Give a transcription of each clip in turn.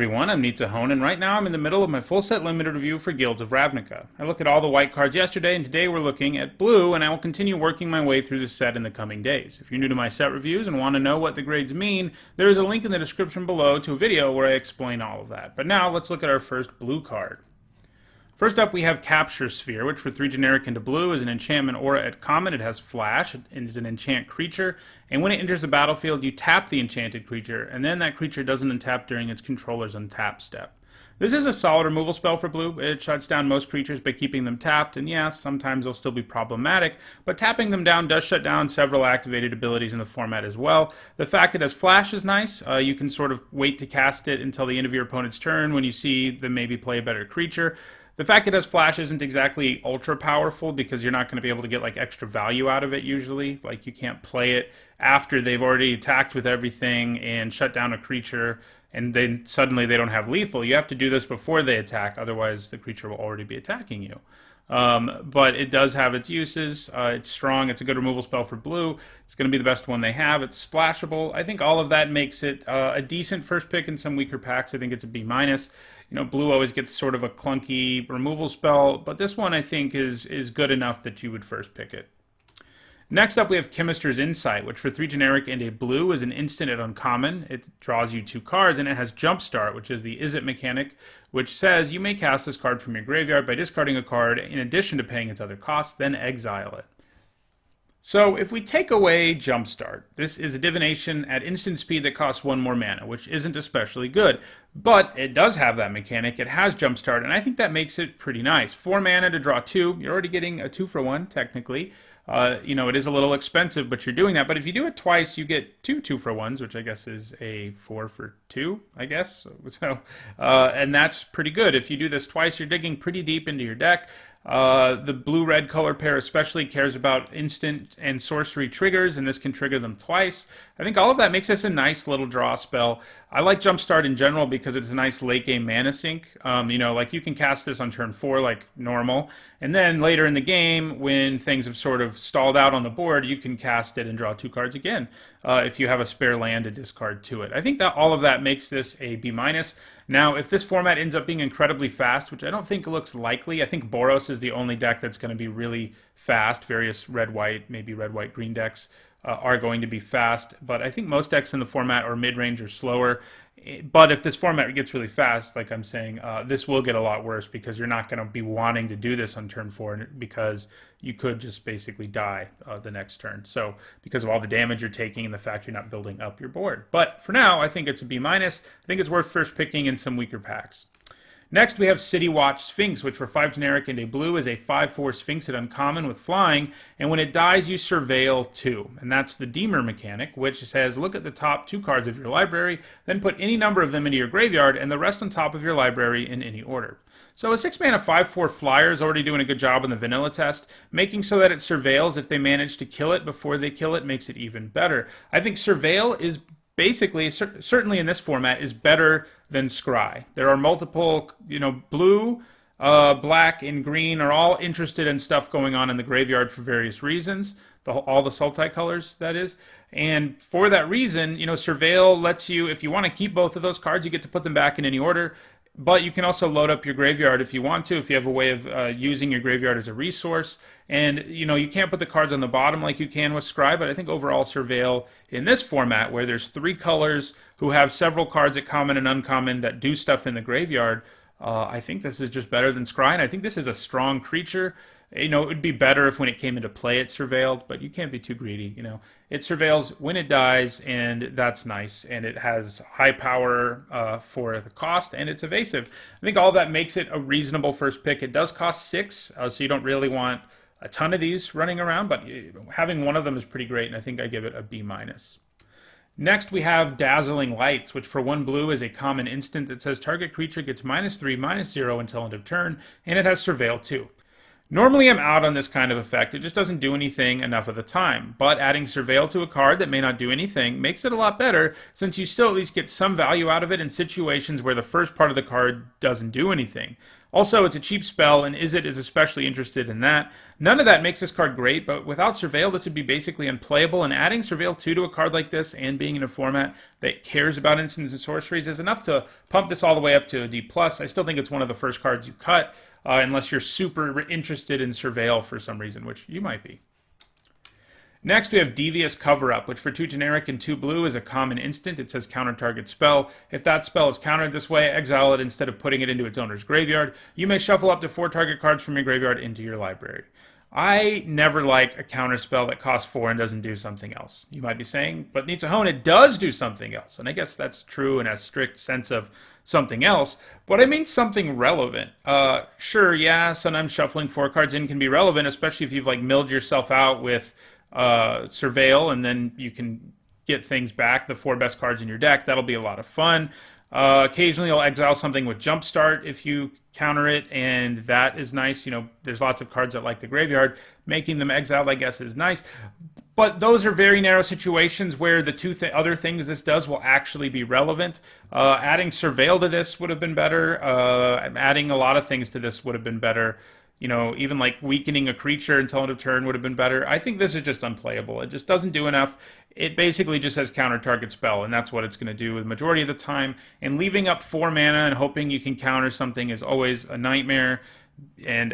everyone, I'm Nitahone, and right now I'm in the middle of my full set limited review for Guilds of Ravnica. I looked at all the white cards yesterday, and today we're looking at blue, and I will continue working my way through the set in the coming days. If you're new to my set reviews and want to know what the grades mean, there is a link in the description below to a video where I explain all of that. But now let's look at our first blue card. First up, we have Capture Sphere, which for 3 generic into blue is an enchantment aura at common. It has flash, it is an enchant creature, and when it enters the battlefield, you tap the enchanted creature, and then that creature doesn't untap during its controller's untap step. This is a solid removal spell for blue. It shuts down most creatures by keeping them tapped, and yes, sometimes they'll still be problematic, but tapping them down does shut down several activated abilities in the format as well. The fact it has flash is nice. You can sort of wait to cast it until the end of your opponent's turn when you see them maybe play a better creature. The fact it has flash isn't exactly ultra powerful because you're not going to be able to get like extra value out of it usually. Like you can't play it after they've already attacked with everything and shut down a creature and then suddenly they don't have lethal. You have to do this before they attack, otherwise the creature will already be attacking you. But it does have its uses. It's strong. It's a good removal spell for blue. It's going to be the best one they have. It's splashable. I think all of that makes it a decent first pick in some weaker packs. I think it's a B-. You know, blue always gets sort of a clunky removal spell, but this one I think is good enough that you would first pick it. Next up, we have Chemistries Insight, which for 3 generic and a blue is an instant at uncommon. It draws you 2 cards, and it has Jumpstart, which is the Is It mechanic, which says you may cast this card from your graveyard by discarding a card in addition to paying its other costs, then exile it. So if we take away Jumpstart, this is a divination at instant speed that costs 1 more mana, which isn't especially good. But it does have that mechanic, it has Jumpstart, and I think that makes it pretty nice. 4 mana to draw 2, you're already getting a 2-for-1, technically. You know, it is a little expensive, but you're doing that. But if you do it twice, you get 2 2-for-1s, which I guess is a 4-for-2, I guess. So, and that's pretty good. If you do this twice, you're digging pretty deep into your deck. The blue-red color pair especially cares about instant and sorcery triggers, and this can trigger them twice. I think all of that makes this a nice little draw spell. I like Jumpstart in general because it's a nice late-game mana sink. You know, like you can cast this on turn 4 like normal, and then later in the game, when things have sort of stalled out on the board, you can cast it and draw 2 cards again if you have a spare land to discard to it. I think that all of that makes this a B-. Now, if this format ends up being incredibly fast, which I don't think looks likely, I think Boros is the only deck that's going to be really fast. Various red-white, maybe red-white-green decks are going to be fast, but I think most decks in the format are mid-range or slower. But if this format gets really fast, like I'm saying, this will get a lot worse because you're not going to be wanting to do this on turn 4 because you could just basically die the next turn. So because of all the damage you're taking and the fact you're not building up your board. But for now, I think it's a B-. I think it's worth first picking in some weaker packs. Next, we have City Watch Sphinx, which for 5 generic and a blue is a 5/4 Sphinx at uncommon with flying, and when it dies, you surveil 2. And that's the Deemer mechanic, which says look at the top 2 cards of your library, then put any number of them into your graveyard, and the rest on top of your library in any order. So a 6-mana 5/4 flyer is already doing a good job in the vanilla test. Making so that it surveils if they manage to kill it before they kill it makes it even better. I think surveil is basically, certainly in this format, is better than Scry. There are multiple, you know, blue, black, and green are all interested in stuff going on in the graveyard for various reasons. All the Sultai colors, that is. And for that reason, you know, Surveil lets you, if you want to keep both of those cards, you get to put them back in any order. But you can also load up your graveyard if you want to, if you have a way of using your graveyard as a resource. And, you know, you can't put the cards on the bottom like you can with Scry, but I think overall Surveil in this format, where there's 3 colors who have several cards at common and uncommon that do stuff in the graveyard, I think this is just better than Scry, and I think this is a strong creature. You know, it would be better if when it came into play it surveilled, but you can't be too greedy, you know. It surveils when it dies, and that's nice, and it has high power for the cost, and it's evasive. I think all that makes it a reasonable first pick. It does cost 6, so you don't really want a ton of these running around, but having one of them is pretty great, and I think I give it a B-. Next, we have Dazzling Lights, which for 1 blue is a common instant that says target creature gets -3/-0 until end of turn, and it has Surveil 2. Normally I'm out on this kind of effect, it just doesn't do anything enough of the time, but adding Surveil to a card that may not do anything makes it a lot better, since you still at least get some value out of it in situations where the first part of the card doesn't do anything. Also, it's a cheap spell, and Izzet is especially interested in that. None of that makes this card great, but without Surveil, this would be basically unplayable, and adding Surveil 2 to a card like this, and being in a format that cares about instants and sorceries, is enough to pump this all the way up to a D+. I still think it's one of the first cards you cut, unless you're super interested in Surveil for some reason, which you might be. Next, we have Devious Cover Up, which for 2 generic and 2 blue is a common instant. It says counter target spell. If that spell is countered this way, exile it instead of putting it into its owner's graveyard. You may shuffle up to 4 target cards from your graveyard into your library. I never like a counter spell that costs 4 and doesn't do something else. You might be saying, but Nitsuhone, it does do something else. And I guess that's true in a strict sense of something else, but I mean something relevant. Sure, yeah, sometimes shuffling 4 cards in can be relevant, especially if you've like milled yourself out with Surveil, and then you can get things back, the 4 best cards in your deck. That'll be a lot of fun. Occasionally you'll exile something with Jumpstart if you counter it, and that is nice. You know, there's lots of cards that like the graveyard. Making them exiled, I guess, is nice. But those are very narrow situations where the 2 other things this does will actually be relevant. Adding Surveil to this would have been better. Adding a lot of things to this would have been better. You know, even like weakening a creature until end of turn would have been better. I think this is just unplayable. It just doesn't do enough. It basically just has counter target spell, and that's what it's going to do the majority of the time. And leaving up 4 mana and hoping you can counter something is always a nightmare. And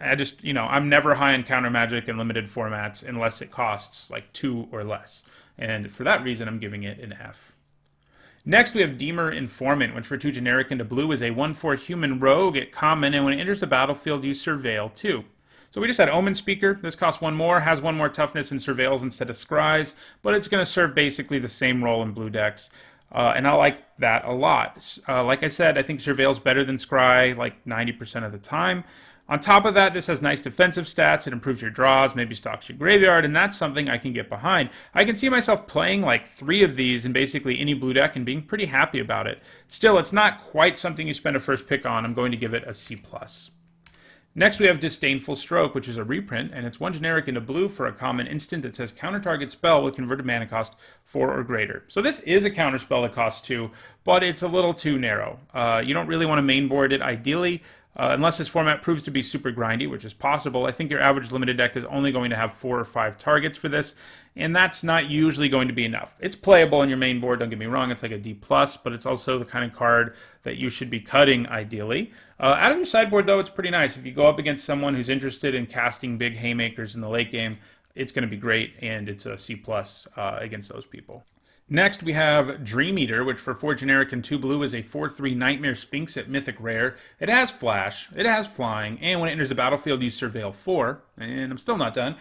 I just, you know, I'm never high on counter magic in limited formats unless it costs like 2 or less. And for that reason, I'm giving it an F. Next, we have Deemer Informant, which for 2 generic into blue is a 1/4 human rogue at common, and when it enters the battlefield, you Surveil 2. So we just had Omen Speaker. This costs 1 more, has 1 more toughness and Surveils instead of Scries, but it's going to serve basically the same role in blue decks. And I like that a lot. Like I said, I think Surveil's better than Scry like 90% of the time. On top of that, this has nice defensive stats. It improves your draws, maybe stocks your graveyard, and that's something I can get behind. I can see myself playing like 3 of these in basically any blue deck and being pretty happy about it. Still, it's not quite something you spend a first pick on. I'm going to give it a C+. Next, we have Disdainful Stroke, which is a reprint, and it's 1 generic into blue for a common instant that says counter target spell with converted mana cost 4 or greater. So this is a counter spell that costs 2, but it's a little too narrow. You don't really want to mainboard it ideally. Unless this format proves to be super grindy, which is possible. I think your average limited deck is only going to have 4 or 5 targets for this, and that's not usually going to be enough. It's playable on your main board, don't get me wrong, it's like a D+, but it's also the kind of card that you should be cutting, ideally. Out of your sideboard, though, it's pretty nice. If you go up against someone who's interested in casting big haymakers in the late game, it's going to be great, and it's a C+ against those people. Next, we have Dream Eater, which for 4 generic and 2 blue is a 4/3 Nightmare Sphinx at Mythic Rare. It has Flash, it has Flying, and when it enters the battlefield, you Surveil 4, and I'm still not done.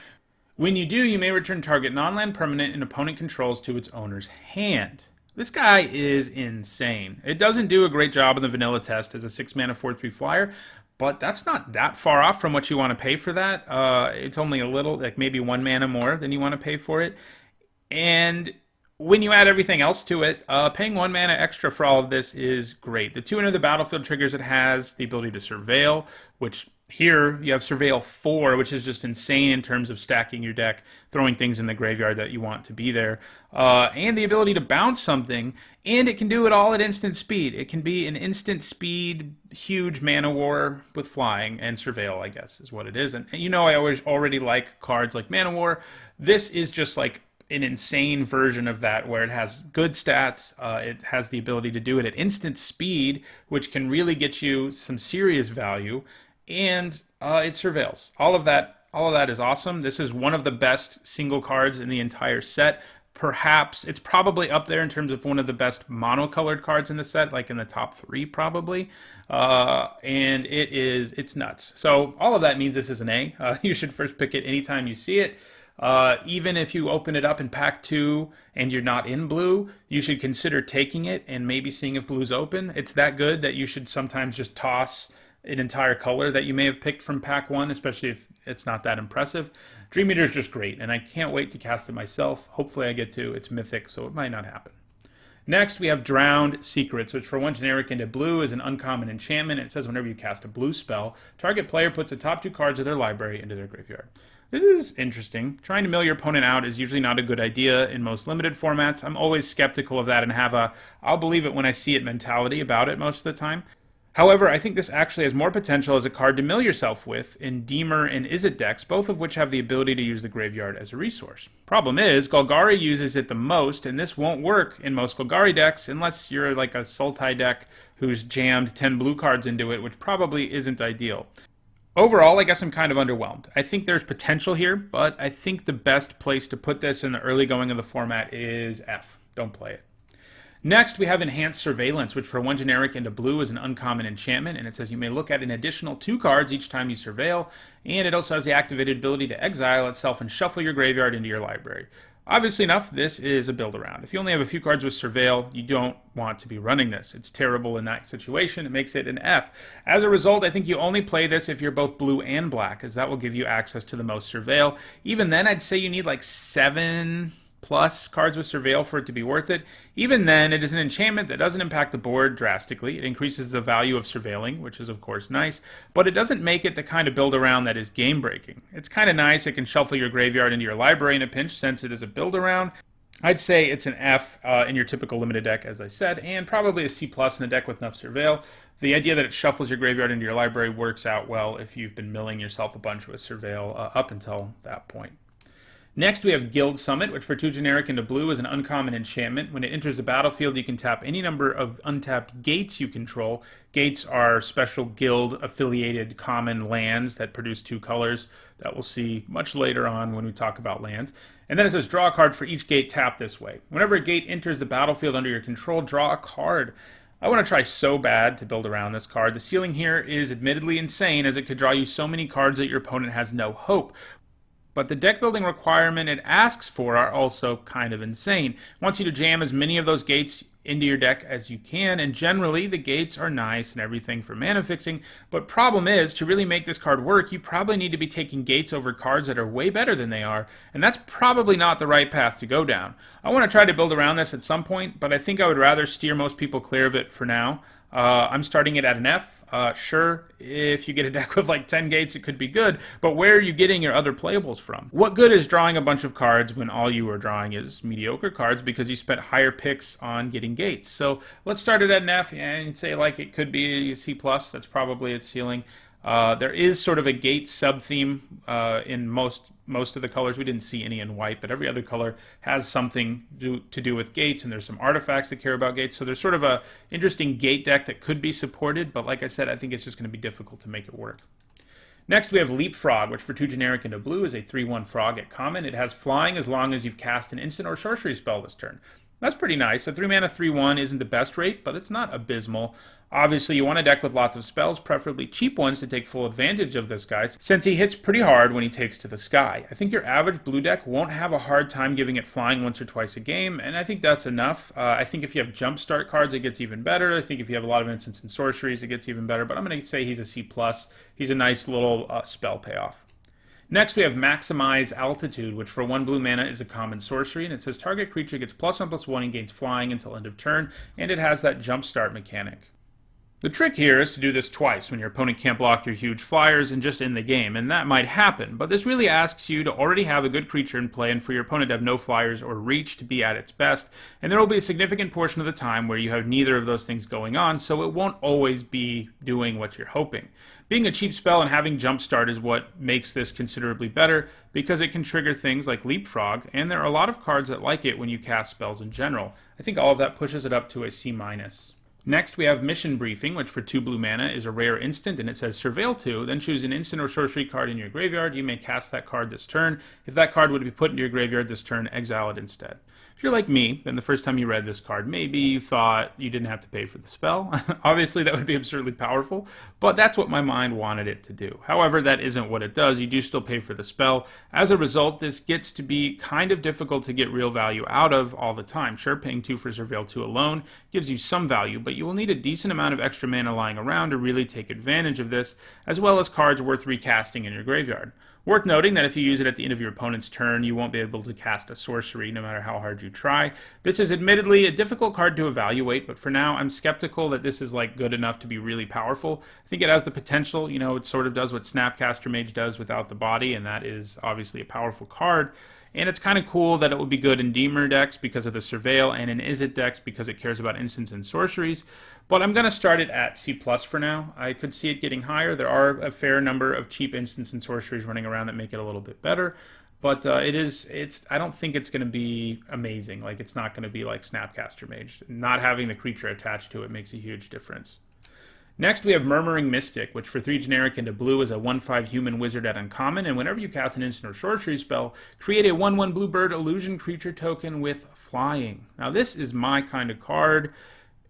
When you do, you may return target non-land permanent an opponent controls to its owner's hand. This guy is insane. It doesn't do a great job in the vanilla test as a 6 mana 4/3 flyer, but that's not that far off from what you want to pay for that. It's only a little, like maybe 1 mana more than you want to pay for it. And when you add everything else to it, paying 1 mana extra for all of this is great. The 2 enter the battlefield triggers it has, the ability to Surveil, which here you have Surveil 4, which is just insane in terms of stacking your deck, throwing things in the graveyard that you want to be there, and the ability to bounce something, and it can do it all at instant speed. It can be an instant speed, huge mana war with Flying and Surveil, I guess, is what it is. And you know I already like cards like Mana War. This is just like an insane version of that where it has good stats. It has the ability to do it at instant speed, which can really get you some serious value, and it Surveils. All of that is awesome. This is one of the best single cards in the entire set. Perhaps it's probably up there in terms of one of the best monocolored cards in the set, like in the top 3 probably. And it's nuts. So all of that means this is an A. You should first pick it anytime you see it. Even if you open it up in pack 2 and you're not in blue, you should consider taking it and maybe seeing if blue's open. It's that good that you should sometimes just toss an entire color that you may have picked from pack 1, especially if it's not that impressive. Dream Eater is just great, and I can't wait to cast it myself. Hopefully I get to. It's mythic, so it might not happen. Next, we have Drowned Secrets, which for 1 generic into blue is an uncommon enchantment. It says whenever you cast a blue spell, target player puts the top 2 cards of their library into their graveyard. This is interesting. Trying to mill your opponent out is usually not a good idea in most limited formats. I'm always skeptical of that and have a I'll believe it when I see it mentality about it most of the time. However, I think this actually has more potential as a card to mill yourself with in Deemer and Izzet decks, both of which have the ability to use the graveyard as a resource. Problem is, Golgari uses it the most, and this won't work in most Golgari decks unless you're like a Sultai deck who's jammed 10 blue cards into it, which probably isn't ideal. Overall, I guess I'm kind of underwhelmed. I think there's potential here, but I think the best place to put this in the early going of the format is F. Don't play it. Next, we have Enhanced Surveillance, which for 1 generic into blue is an uncommon enchantment, and it says you may look at an additional 2 cards each time you surveil, and it also has the activated ability to exile itself and shuffle your graveyard into your library. Obviously enough, this is a build around. If you only have a few cards with surveil, you don't want to be running this. It's terrible in that situation. It makes it an F. As a result, I think you only play this if you're both blue and black, as that will give you access to the most surveil. Even then, I'd say you need like 7+ cards with surveil for it to be worth it. Even then, it is an enchantment that doesn't impact the board drastically. It increases the value of surveilling, which is of course nice, but it doesn't make it the kind of build around that is game breaking. It's kind of nice. It can shuffle your graveyard into your library in a pinch since it is a build around. I'd say it's an F in your typical limited deck, as I said, and probably a C+ in a deck with enough surveil. The idea that it shuffles your graveyard into your library works out well if you've been milling yourself a bunch with surveil up until that point. Next, we have Guild Summit, which for 2 generic into blue is an uncommon enchantment. When it enters the battlefield, you can tap any number of untapped gates you control. Gates are special guild-affiliated common lands that produce 2 colors that we'll see much later on when we talk about lands. And then it says, draw a card for each gate tapped this way. Whenever a gate enters the battlefield under your control, draw a card. I want to try so bad to build around this card. The ceiling here is admittedly insane, as it could draw you so many cards that your opponent has no hope. But the deck building requirement it asks for are also kind of insane. It wants you to jam as many of those gates into your deck as you can, and generally the gates are nice and everything for mana fixing, but problem is, to really make this card work, you probably need to be taking gates over cards that are way better than they are, and that's probably not the right path to go down. I want to try to build around this at some point, but I think I would rather steer most people clear of it for now. I'm starting it at an F. Sure, if you get a deck with like 10 gates, it could be good, but where are you getting your other playables from? What good is drawing a bunch of cards when all you are drawing is mediocre cards because you spent higher picks on getting gates? So let's start it at an F and say like it could be a C+. That's probably its ceiling. There is sort of a gate sub-theme in most of the colors. We didn't see any in white, but every other color has something to do with gates, and there's some artifacts that care about gates. So there's sort of a interesting gate deck that could be supported, but like I said, I think it's just going to be difficult to make it work. Next, we have Leapfrog, which for 2 generic into blue is a 3/1 frog at common. It has flying as long as you've cast an instant or sorcery spell this turn. That's pretty nice. A 3-mana 3/1 isn't the best rate, but it's not abysmal. Obviously, you want a deck with lots of spells, preferably cheap ones, to take full advantage of this guy, since he hits pretty hard when he takes to the sky. I think your average blue deck won't have a hard time giving it flying once or twice a game, and I think that's enough. I think if you have jumpstart cards, it gets even better. I think if you have a lot of instants and sorceries, it gets even better, but I'm going to say he's a C+. He's a nice little spell payoff. Next, we have Maximize Altitude, which for 1 blue mana is a common sorcery, and it says target creature gets +1/+1 and gains flying until end of turn, and it has that jumpstart mechanic. The trick here is to do this twice when your opponent can't block your huge flyers and just end the game, and that might happen, but this really asks you to already have a good creature in play and for your opponent to have no flyers or reach to be at its best, and there will be a significant portion of the time where you have neither of those things going on, so it won't always be doing what you're hoping. Being a cheap spell and having Jumpstart is what makes this considerably better, because it can trigger things like Leapfrog, and there are a lot of cards that like it when you cast spells in general. I think all of that pushes it up to a C-. Next, we have Mission Briefing, which for 2 blue mana is a rare instant, and it says Surveil 2, then choose an instant or sorcery card in your graveyard. You may cast that card this turn. If that card would be put into your graveyard this turn, exile it instead. If you're like me, then the first time you read this card, maybe you thought you didn't have to pay for the spell. Obviously, that would be absurdly powerful, but that's what my mind wanted it to do. However, that isn't what it does. You do still pay for the spell. As a result, this gets to be kind of difficult to get real value out of all the time. Sure, paying 2 for Surveil 2 alone gives you some value, but you will need a decent amount of extra mana lying around to really take advantage of this, as well as cards worth recasting in your graveyard. Worth noting that if you use it at the end of your opponent's turn, you won't be able to cast a sorcery no matter how hard you try. This is admittedly a difficult card to evaluate, but for now I'm skeptical that this is like good enough to be really powerful. I think it has the potential, it sort of does what Snapcaster Mage does without the body, and that is obviously a powerful card. and it's kind of cool that it would be good in Deemer decks because of the Surveil, and in Izzet decks because it cares about instants and sorceries. But I'm going to start it at C+ for now. I could see it getting higher. There are a fair number of cheap instants and sorceries running around that make it a little bit better. But I don't think it's going to be amazing. Like, it's not going to be like Snapcaster Mage. Not having the creature attached to it makes a huge difference. Next, we have Murmuring Mystic, which for 3 generic into blue is a 1/5 human wizard at uncommon, and whenever you cast an instant or sorcery spell, create a 1/1 blue bird illusion creature token with flying. Now, this is my kind of card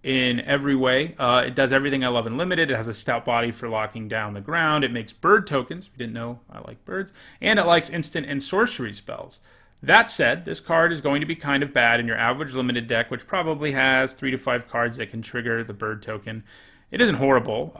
in every way. It does everything I love in limited. It has a stout body for locking down the ground. It makes bird tokens. If you didn't know, I like birds. And it likes instant and sorcery spells. That said, this card is going to be kind of bad in your average limited deck, which probably has 3 to 5 cards that can trigger the bird token. It isn't horrible.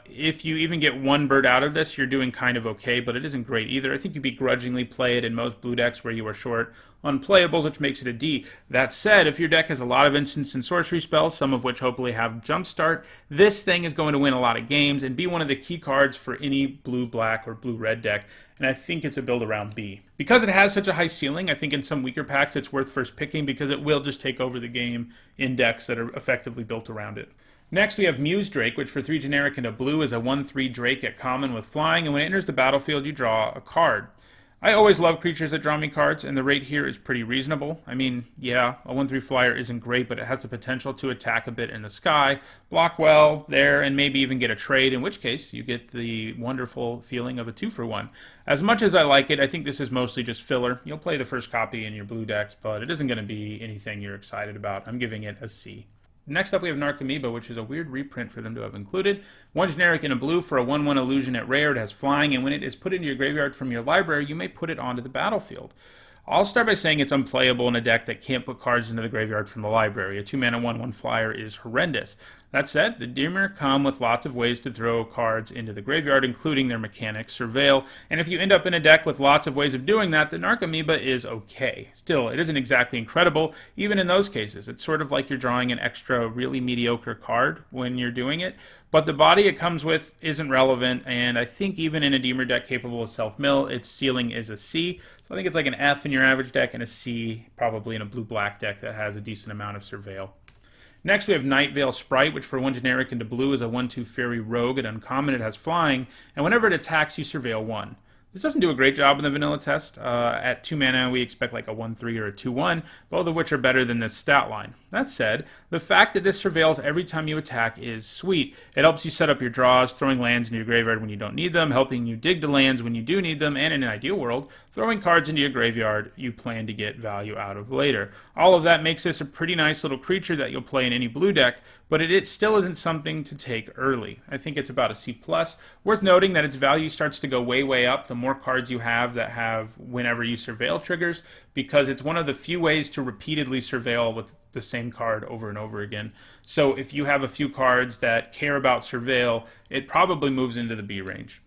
If you even get 1 bird out of this, you're doing kind of okay, but it isn't great either. I think you begrudgingly play it in most blue decks where you are short on playables, which makes it a D. That said, if your deck has a lot of instants and sorcery spells, some of which hopefully have Jumpstart, this thing is going to win a lot of games and be one of the key cards for any blue-black or blue-red deck, and I think it's a build around B. Because it has such a high ceiling, I think in some weaker packs it's worth first picking because it will just take over the game in decks that are effectively built around it. Next, we have Muse Drake, which for 3 generic into blue is a 1/3 Drake at common with flying, and when it enters the battlefield, you draw a card. I always love creatures that draw me cards, and the rate here is pretty reasonable. I mean, yeah, a 1/3 flyer isn't great, but it has the potential to attack a bit in the sky, block well there, and maybe even get a trade, in which case you get the wonderful feeling of a 2-for-1. As much as I like it, I think this is mostly just filler. You'll play the first copy in your blue decks, but it isn't going to be anything you're excited about. I'm giving it a C. Next up, we have Amiibo, which is a weird reprint for them to have included. 1 generic in a blue for a 1/1 illusion at rare. It has flying, and when it is put into your graveyard from your library, you may put it onto the battlefield. I'll start by saying it's unplayable in a deck that can't put cards into the graveyard from the library. A 2-mana 1/1 flyer is horrendous. That said, the Deemer come with lots of ways to throw cards into the graveyard, including their mechanic, Surveil, and if you end up in a deck with lots of ways of doing that, the Amiibo is okay. Still, it isn't exactly incredible, even in those cases. It's sort of like you're drawing an extra really mediocre card when you're doing it, but the body it comes with isn't relevant, and I think even in a Deemer deck capable of self-mill, its ceiling is a C, so I think it's like an F in your average deck and a C probably in a blue-black deck that has a decent amount of Surveil. Next, we have Night Vale Sprite, which for 1 generic into blue is a 1/2 fairy rogue at uncommon. It has flying, and whenever it attacks, you Surveil 1. This doesn't do a great job in the vanilla test. At 2 mana, we expect like a 1/3 or a 2/1, both of which are better than this stat line. That said, the fact that this surveils every time you attack is sweet. It helps you set up your draws, throwing lands into your graveyard when you don't need them, helping you dig to lands when you do need them, and in an ideal world, throwing cards into your graveyard you plan to get value out of later. All of that makes this a pretty nice little creature that you'll play in any blue deck, but it still isn't something to take early. I think it's about a C+. Worth noting that its value starts to go way, way up the more cards you have that have whenever you surveil triggers, because it's one of the few ways to repeatedly surveil with the same card over and over again. So if you have a few cards that care about surveil, it probably moves into the B range.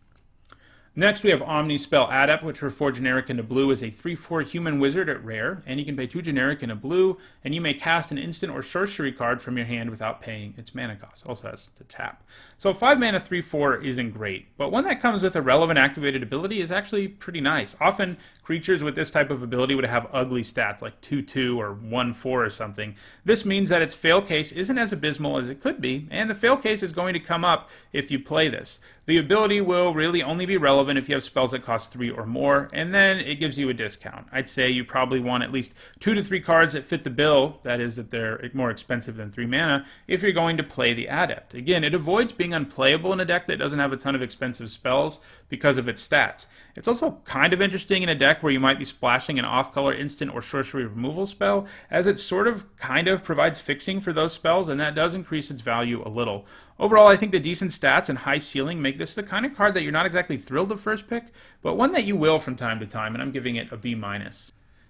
Next, we have Omni Spell Addit, which for 4 generic into blue is a 3/4 human wizard at rare, and you can pay 2 generic in a blue, and you may cast an instant or sorcery card from your hand without paying its mana cost. Also has to tap. So 5 mana 3/4 isn't great, but one that comes with a relevant activated ability is actually pretty nice. Often, creatures with this type of ability would have ugly stats like 2/2 or 1/4 or something. This means that its fail case isn't as abysmal as it could be, and the fail case is going to come up if you play this. The ability will really only be relevant if you have spells that cost 3 or more, and then it gives you a discount. I'd say you probably want at least 2 to 3 cards that fit the bill, that is, that they're more expensive than 3 mana, if you're going to play the Adept. Again, it avoids being unplayable in a deck that doesn't have a ton of expensive spells because of its stats. It's also kind of interesting in a deck where you might be splashing an off-color instant or sorcery removal spell, as it sort of kind of provides fixing for those spells, and that does increase its value a little. Overall, I think the decent stats and high ceiling make this the kind of card that you're not exactly thrilled to first pick, but one that you will from time to time, and I'm giving it a B-.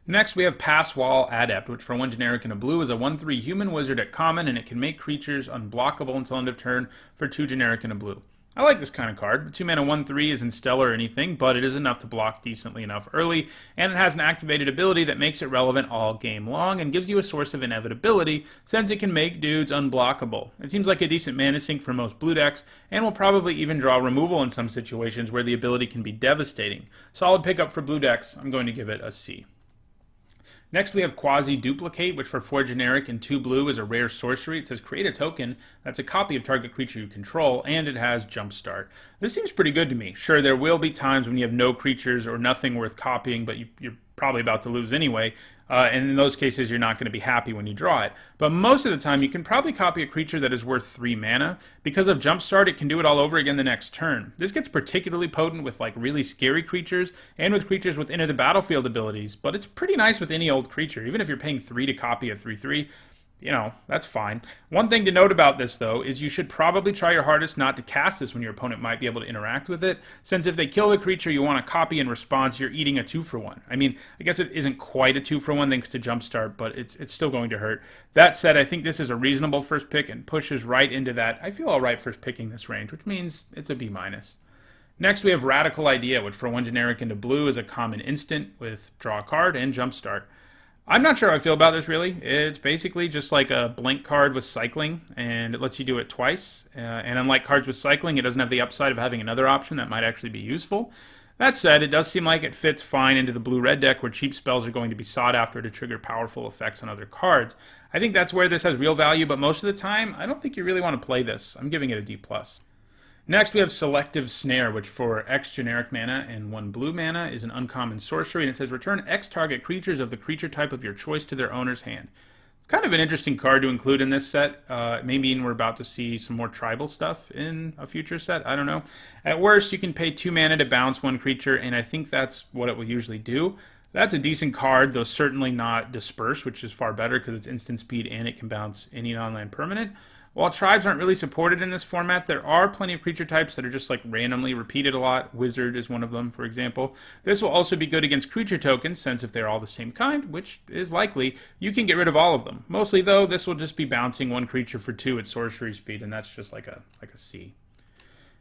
Next, we have Pass Wall Adept, which for 1 generic and a blue is a 1/3 human wizard at common, and it can make creatures unblockable until end of turn for 2 generic and a blue. I like this kind of card. 2 mana 1/3 isn't stellar or anything, but it is enough to block decently enough early, and it has an activated ability that makes it relevant all game long and gives you a source of inevitability, since it can make dudes unblockable. It seems like a decent mana sink for most blue decks, and will probably even draw removal in some situations where the ability can be devastating. Solid pickup for blue decks. I'm going to give it a C. Next we have Quasi Duplicate, which for 4 generic and 2 blue is a rare sorcery. It says create a token that's a copy of target creature you control, and it has Jumpstart. This seems pretty good to me. Sure, there will be times when you have no creatures or nothing worth copying, but you're probably about to lose anyway. And in those cases, you're not going to be happy when you draw it. But most of the time, you can probably copy a creature that is worth 3 mana. Because of Jumpstart, it can do it all over again the next turn. This gets particularly potent with like really scary creatures and with creatures with Enter the Battlefield abilities. But it's pretty nice with any old creature. Even if you're paying 3 to copy a 3/3, you know, that's fine. One thing to note about this, though, is you should probably try your hardest not to cast this when your opponent might be able to interact with it, since if they kill the creature you want to copy in response, you're eating a 2-for-1. I mean, I guess it isn't quite a 2-for-1 thanks to Jumpstart, but it's still going to hurt. That said, I think this is a reasonable first pick and pushes right into that. I feel all right first picking this range, which means it's a B-. Next, we have Radical Idea, which for 1 generic into blue is a common instant with draw a card and Jumpstart. I'm not sure how I feel about this, really. It's basically just like a blank card with cycling, and it lets you do it twice. And unlike cards with cycling, it doesn't have the upside of having another option that might actually be useful. That said, it does seem like it fits fine into the blue-red deck where cheap spells are going to be sought after to trigger powerful effects on other cards. I think that's where this has real value, but most of the time, I don't think you really want to play this. I'm giving it a D+. Next, we have Selective Snare, which for X generic mana and 1 blue mana is an uncommon sorcery, and it says return X target creatures of the creature type of your choice to their owner's hand. It's kind of an interesting card to include in this set. It may mean we're about to see some more tribal stuff in a future set. I don't know. At worst, you can pay 2 mana to bounce 1 creature, and I think that's what it will usually do. That's a decent card, though certainly not Disperse, which is far better because it's instant speed and it can bounce any non-land permanent. While tribes aren't really supported in this format, there are plenty of creature types that are just like randomly repeated a lot. Wizard is one of them, for example. This will also be good against creature tokens, since if they're all the same kind, which is likely, you can get rid of all of them. Mostly, though, this will just be bouncing 1 creature for 2 at sorcery speed, and that's just like a C.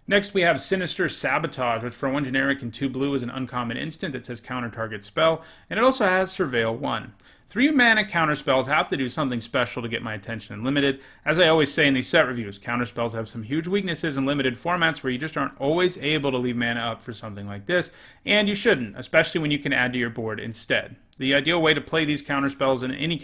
Next, we have Sinister Sabotage, which for 1 generic and 2 blue is an uncommon instant that says counter target spell, and it also has Surveil 1. 3 mana counter spells have to do something special to get my attention in limited. As I always say in these set reviews, counter spells have some huge weaknesses in limited formats where you just aren't always able to leave mana up for something like this, and you shouldn't, especially when you can add to your board instead. The ideal way to play these counter spells in any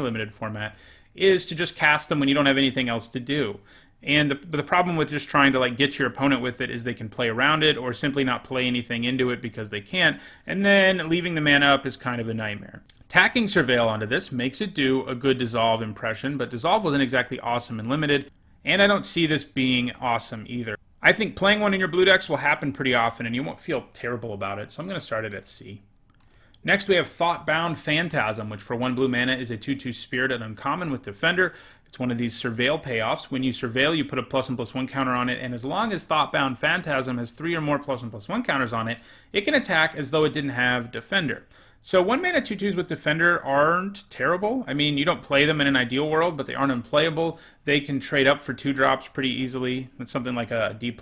limited format is to just cast them when you don't have anything else to do. And the problem with just trying to like get your opponent with it is they can play around it or simply not play anything into it because they can't, and then leaving the mana up is kind of a nightmare. Tacking Surveil onto this makes it do a good Dissolve impression, but Dissolve wasn't exactly awesome in limited, and I don't see this being awesome either. I think playing one in your blue decks will happen pretty often and you won't feel terrible about it, so I'm going to start it at C. Next, we have Thoughtbound Phantasm, which for 1 blue mana is a 2/2 spirit at uncommon with Defender. It's one of these Surveil payoffs. When you Surveil, you put a +1/+1 counter on it, and as long as Thoughtbound Phantasm has 3 or more +1/+1 counters on it, it can attack as though it didn't have Defender. So 1 mana 2/2s with Defender aren't terrible. I mean, you don't play them in an ideal world, but they aren't unplayable. They can trade up for 2 drops pretty easily. That's something like a D+.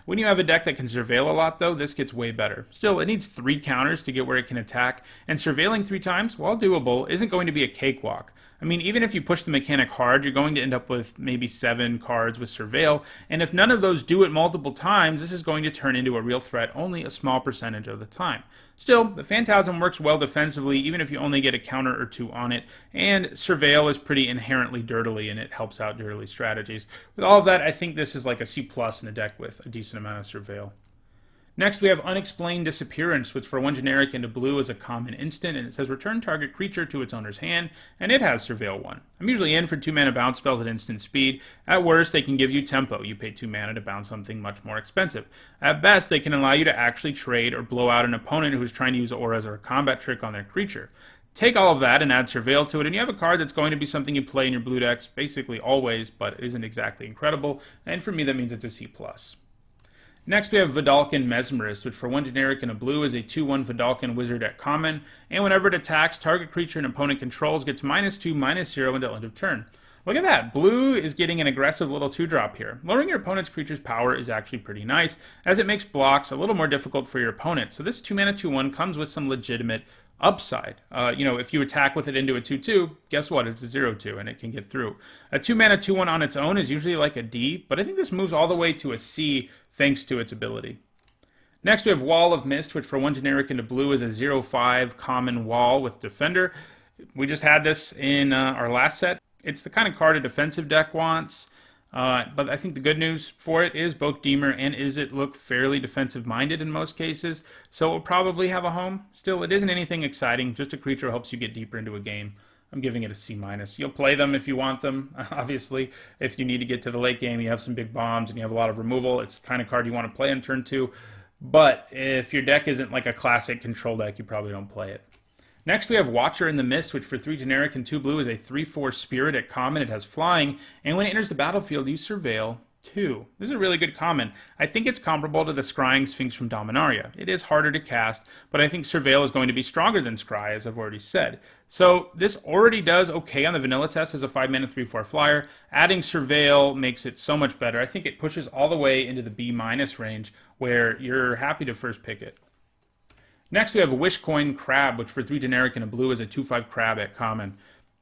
When you have a deck that can Surveil a lot, though, this gets way better. Still, it needs 3 counters to get where it can attack, and Surveiling 3 times, while doable, isn't going to be a cakewalk. I mean, even if you push the mechanic hard, you're going to end up with maybe 7 cards with Surveil, and if none of those do it multiple times, this is going to turn into a real threat only a small percentage of the time. Still, the Phantasm works well defensively, even if you only get a counter or 2 on it, and Surveil is pretty inherently dirtily, and it helps out dirtily strategies. With all of that, I think this is like a C+ in a deck with a decent amount of Surveil. Next, we have Unexplained Disappearance, which for 1 generic into blue is a common instant, and it says return target creature to its owner's hand, and it has Surveil 1. I'm usually in for 2 mana bounce spells at instant speed. At worst, they can give you tempo. You pay 2 mana to bounce something much more expensive. At best, they can allow you to actually trade or blow out an opponent who's trying to use auras or a combat trick on their creature. Take all of that and add Surveil to it, and you have a card that's going to be something you play in your blue decks basically always, but isn't exactly incredible, and for me that means it's a C+. Next, we have Vidale Keen Mesmerist, which for 1 generic and a blue is a 2/1 Vidale Keen wizard at common, and whenever it attacks, target creature an opponent controls gets -2/-0 until end of turn. Look at that, blue is getting an aggressive little 2-drop here. Lowering your opponent's creature's power is actually pretty nice, as it makes blocks a little more difficult for your opponent. So this 2 mana 2/1 comes with some legitimate upside. If you attack with it into a 2/2, guess what? It's a 0/2 and it can get through. A 2 mana 2/1 on its own is usually like a D, but I think this moves all the way to a C thanks to its ability. Next we have Wall of Mist, which for 1 generic into blue is a 0/5 common wall with Defender. We just had this in our last set. It's the kind of card a defensive deck wants. But I think the good news for it is both Deemer and Izzet look fairly defensive-minded in most cases, so it will probably have a home. Still, it isn't anything exciting, just a creature helps you get deeper into a game. I'm giving it a C-. You'll play them if you want them, obviously. If you need to get to the late game, you have some big bombs, and you have a lot of removal, it's the kind of card you want to play on turn 2. But if your deck isn't like a classic control deck, you probably don't play it. Next we have Watcher in the Mist, which for 3 generic and 2 blue is a 3/4 spirit at common. It has flying, and when it enters the battlefield, you surveil 2. This is a really good common. I think it's comparable to the Scrying Sphinx from Dominaria. It is harder to cast, but I think surveil is going to be stronger than Scry, as I've already said. So this already does okay on the vanilla test as a 5-mana 3/4 flyer. Adding surveil makes it so much better. I think it pushes all the way into the B- range, where you're happy to first pick it. Next we have Wishcoin Crab, which for 3 generic and a blue is a 2/5 crab at common.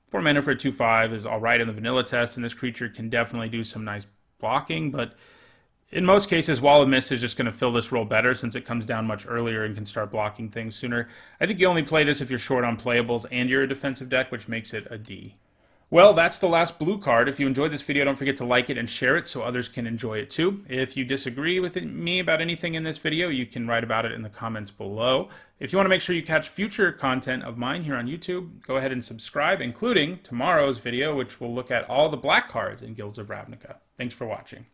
4 mana for a 2/5 is alright on the vanilla test, and this creature can definitely do some nice blocking, but in most cases Wall of Mist is just going to fill this role better since it comes down much earlier and can start blocking things sooner. I think you only play this if you're short on playables and you're a defensive deck, which makes it a D. Well, that's the last blue card. If you enjoyed this video, don't forget to like it and share it so others can enjoy it too. If you disagree with me about anything in this video, you can write about it in the comments below. If you want to make sure you catch future content of mine here on YouTube, go ahead and subscribe, including tomorrow's video, which will look at all the black cards in Guilds of Ravnica. Thanks for watching.